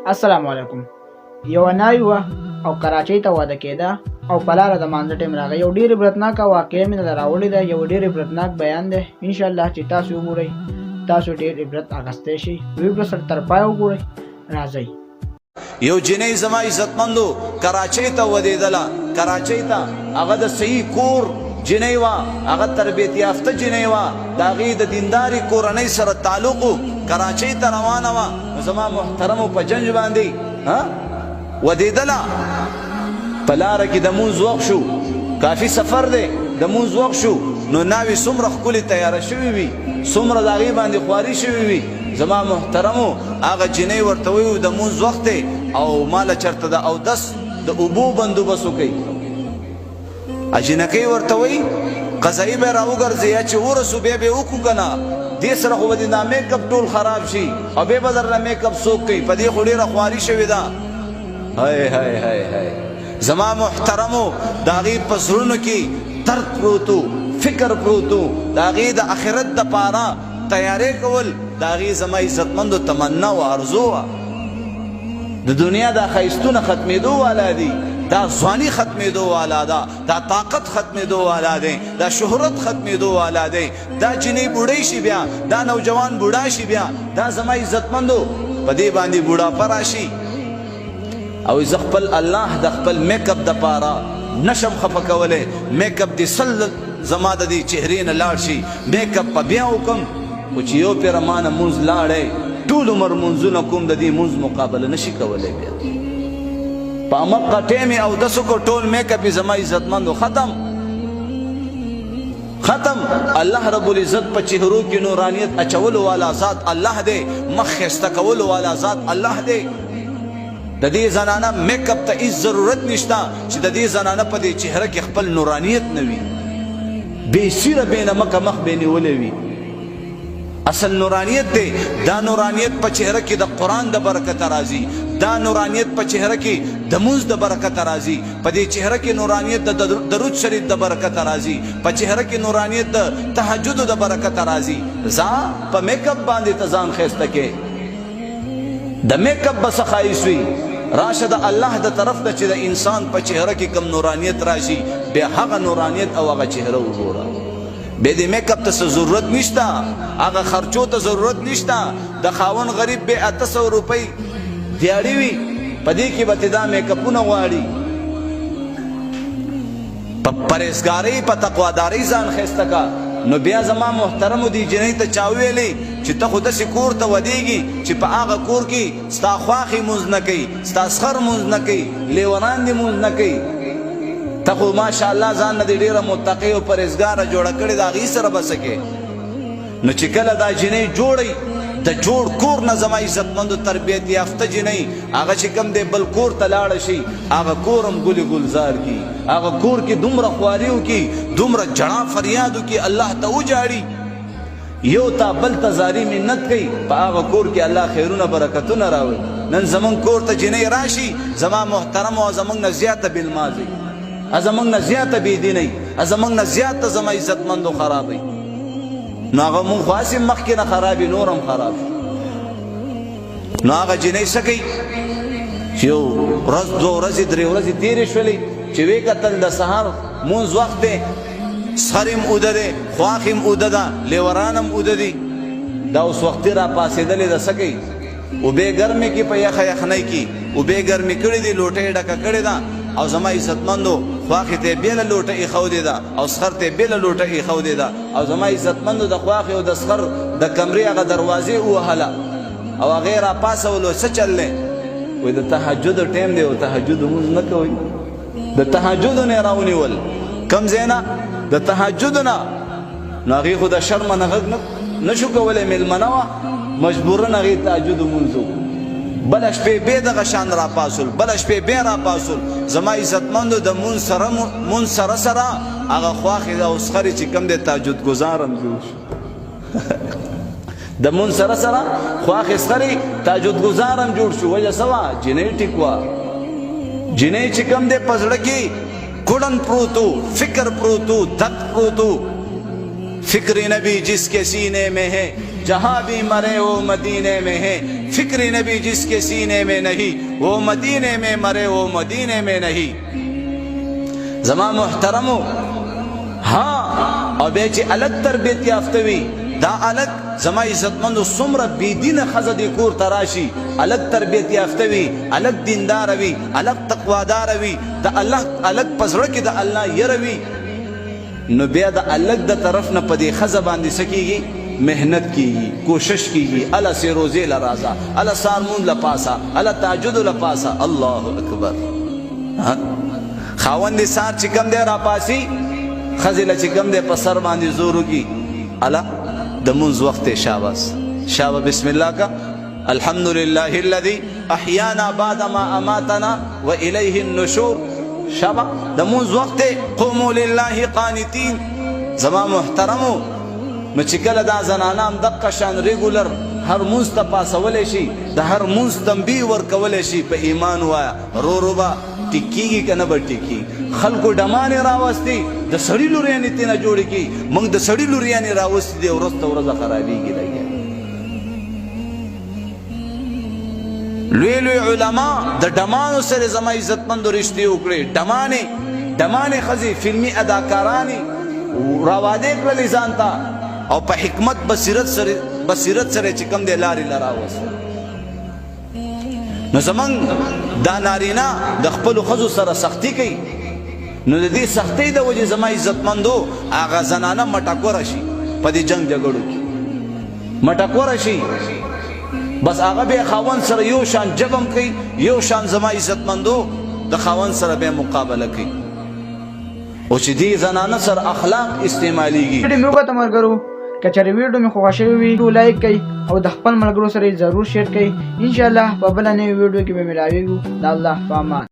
السلام علیکم. یو ناوی وه او کراچۍ ته واده کېده او په لاره د مانځه ټیم راغی. یو ډېر عبرتناکه واقعه مې نه راوړې ده. یو ډېر عبرتناک بیان دی. انشاءالله چې تاسو وګورئ تاسو ډېر عبرت اخیستی شئ. ویډیو سره تر پایه وګورئ. راځئ. یو جنۍ زما عزتمندو کراچۍ ته ودېدله. کراچۍ ته هغه د صحیح کور جنۍ وه، هغه تربیت یافته جنۍ وه، د هغې د دیندارې کورنۍ سره تعلق و. کراچۍ ته روانه وه. زما محترمو په جنج باندې ودېدله. په لاره کې د مونځ وخت شو، کافي سفر دی، د مونځ وخت شو. نو ناوې څومره ښکلې تیاره شوې وي، څومره د هغې باندې خواري شوې وي. زما محترمو هغه جنۍ ورته ویو د مونځ وخت دی او ماله چېرته د اودس د اوبو بندوبست وکئ. اجنکۍ ورته وایي قضایي به یې راوګرځي، یا چې ورسو بیا به یې وکړو که نه، دې سره خو به دې دا میک اپ ټول خراب شي او بیا به درله میک اپ څوک کوي. په دې خو ډېره خواري شوې ده. هی هی هی هی زما محترمو د هغې په زړونو کې درد پروت و، فکر پروت و، د هغې د آخرت دپاره تیارې کول د هغې زما عزتمندو تمنا و، ارزو وه. د دنیا دا ښایستونه ختمېدو والا دي، دا ځواني ختمېدو والا ده، دا طاقت ختمېدو والا دی، دا شهرت ختمېدو والا دی. دا جنۍ بوډۍ شي بیا، دا نوجوان بوډا شي بیا، دا زما عزتمندو په دې باندې بوډاپه راشي. او زه خپل الله د خپل میک اپ دپاره نشم خفه کولی. میک اپ دې سل زما د دې چهرې نه لاړ شي، میک اپ به بیا وکړم، خو چې یو پېره مانه مونځ لاړی ټول عمر مونځونه کوم د دې مونځ مقابله نشي کولی. بیا په امقه ټیم یې اودس وکړو، ټول میک اپ یې زما عزتمندو ختم. الله رب العزت په چهرو کې نورانیت اچولو والا ذات الله دی، مخ ښایسته کولو والا ذات الله دی. د دې زنانه میک اپ ته هیڅ ضرورت نشته چې د دې زنانه په دې چهره کې خپل نورانیت نه وي، بې سیره بې نمکه مخ بې نیولی وي. اصل نورانیت دی. دا نورانیت په چهره کې د قرآن د برکته راځي، دا نورانیت په چهره کې د مونځ د برکته راځي، په دې چهره کې نورانیت د درود شریف د برکته راځي، په چهره کې نورانیت د تهجدو د برکته راځي. ځه په میک اپ باندې ته ځان ښایسته کې، د میک اپ به څه ښایست وي. راشه د الله د طرف نه چې د انسان په چهره کې کم نورانیت راشي، بیا هغه نورانیت او هغه چهره وګوره. بیا د میک اپ ته څه ضرورت نشته، هغه خرچو ته ضرورت نشته. د خاوند غریب به 800 روپۍ دیاړي وي، په دې کې به ته دا میک اپونه غواړي. په پرهیزګارۍ په تقوادارۍ ځان ښایسته کا. نو بیا زما محترمو دې جنۍ ته چا ویلې چې ته خو داسې کور ته ودېږي چې په هغه کور کې ستا خواښې مونځ نه کوي، ستا سخر مونځ نه کوي، لیوران دې مونځ نه کوي. ته خو ماشاءالله ځان نه دې ډېره متقي او پرهیزګاره جوړه کړې، د هغې سره به څه کوې. نو چې کله دا جنۍ جوړئ د جوړ کور نه زما عزتمندو تربیت یافته جنۍ هغه چې کوم دی بل کور ته لاړه شي، هغه کور هم ګلې ګلزار کي، هغه کور کې دومره خواري وکړي، دومره جړا فریاد وکړي، الله ته وجاړي، یو تا بل ته زاري منت کوي، په هغه کور کې الله خیرونه برکتونه راوړي. نن زمونږ کور ته جنۍ راشي زما محترمو زمونږ نه زیاته بېلمازئ، زمونږ نه زیاته بېدینئ، زمونږ نه زیاته زما عزتمندو خرابئ. نو هغه مونږ خو هسې مخکې نه خراب وي، نور هم خراب شي. نو هغه جنۍ څه کوي چې یو ورځ دوه ورځې درې ورځې تېرې شولې چې ویې کتل د سهار مونځ وخت دی، سخر هم اوده دی، خواښ هم اوده ده، لیوران هم اوده دي. دا اوس وختي را پاڅېدلې ده. څه کوي اوبې ګرمې کې په یخه یخنۍ کې اوبې ګرمې کړې دي، لوټه یې ډکه کړې ده. او زما عزتمندو خواښې ته یې بېله لوټه ایښودې ده او سخر ته یې بېله لوټه ایښودې ده. او زما عزتمندو د خواښې او د سخر د کمرې هغه دروازې ووهله او هغې را پاڅولو. څه چل دی؟ وایي د تهجدو ټیم دی او تهجد لمونځ نه کوئ. د تهجدو نه یې راونیول. کوم ځای نه؟ د تهجدو نه. نو هغې خو د شرمه نه غږ نه شو کولی، مېلمنه وه، مجبورن هغې تهجد لمونځ وکړو. بله شپې بیا دغه شان را پاسول، بله شپې بیا را پاسول. زما عزتمندو د مونځ سره سره هغه خواښې او سخرې چې کوم دی تهجد ګزار هم جوړ شو. د مونځ سره سره خواښې سخرې تهجد ګزار هم جوړ شو. وجه څه وه؟ جنۍ ټیک وه. جنۍ چې کوم دی په زړه کې کړن پروت و، فکر پروت و، درد پروت و. فکر نبی جس کے سینے میں ہے جہاں بھی مرے وہ مدینے میں ہے. फिक्र नबी जिसके सीने में नहीं वो मदीने में मरे वो मदीने में नहीं। जमा मुहतरमो हाँ और बेची अलग तरबियत याफ्तवी दा अलग जमा इज्जतमंदो सुमर बेदीन खजदी कोर तराशी अलग तरबियत याफ्तवी अलग दीनदार वी अलग तकवादार वी दा अल्लाह अलग पसड़ की दा अल्लाह यरवी नो बिया दा अलग दा तरफ न पदी खजा बांधी सकीगी मेहनत कीगी कोशिश कीगी अला से रोजे लराजा अला सारमून लपासा अला ताजुद लपासा अल्लाह अकबर। खावन दे सार चिकम दे रापासी खजिला चिकम दे पसर बांधी जोरू की अला दमुंज वक्त शाबास शाबा बिस्मिल्लाह का अल्हम्दुलिल्लाहिल्लज़ी अहयाना बादमा अमातना व इलैहि नुशूर शाबा दमुंज वक्त क़ुमू लिल्लाहि क़ानितीन। ज़मा मुहतरमो न चिकल दा जनानाम दक्का शान रेगुलर हर मुंज तपासवले शी द हर मुंज तंबी वर कवले शी पे ईमान वाया रो रोबा टिक्की का न टिक्की खल को डमाने रावस्ती द सड़ी लुरियानी तेना जोड़ी की मंग द सड़ी लुरियानी रावस्ती दे औरत औरजा खराबी की लगे लुए उलमा द डमानो से जमा इज्जतमंद रिश्ते उकड़े डमाने डमाने खजी फिल्मी अदाकारानी रावादे कल जानता और पे हिकमत बसीरत सरे चिकम दे लारी लरावस न जमंग दा नारीना द खपल खजु सर सख्ती की न दी सख्ती द वजह जमा इज्जतमंदो आगा जनाना मटाको रशी पदी जंग जगड़ू की मटाको रशी बस आगा बे खावन सर यो शान जबम की यो शान जमा इज्जतमंदो द खावन सर बे मुकाबला की दी जनाना सर अखलाक इस्तेमाली की वीडियो में तमर करो कचरे वीडियो में खुशी हुई तो लाइक कई और दखपन मलगरो सर जरूर शेयर कई इंशाल्लाह बबला ने वीडियो की में मिलावेगू अल्लाह पामान।